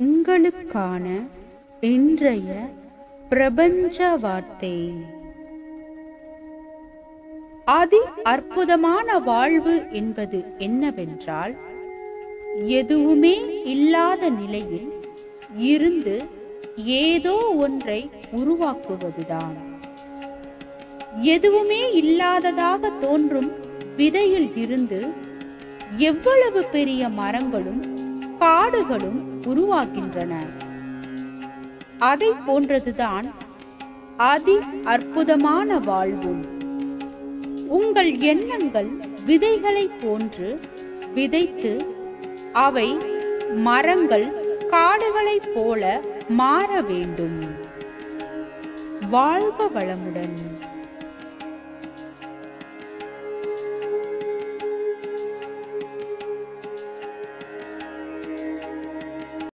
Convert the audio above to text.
உங்களுக்கான இன்றைய பிரபஞ்ச வார்த்தை. அதி அற்புதமான வாழ்வு என்பது என்னவென்றால், எதுவுமே இல்லாத நிலையில் இருந்து ஏதோ ஒன்றை உருவாக்குவதுதான். எதுவுமே இல்லாததாக தோன்றும் விதையில் இருந்து எவ்வளவு பெரிய மரங்களும் காடுகளும் உருவாகின்றன. அதை போன்றதுதான் அதி அற்புதமான வாழ்வும். உங்கள் எண்ணங்கள் விதைகளை போன்று விதைத்து அவை மரங்கள் காடுகளைப் போல மாற வேண்டும். வாழ்க வளமுடன்.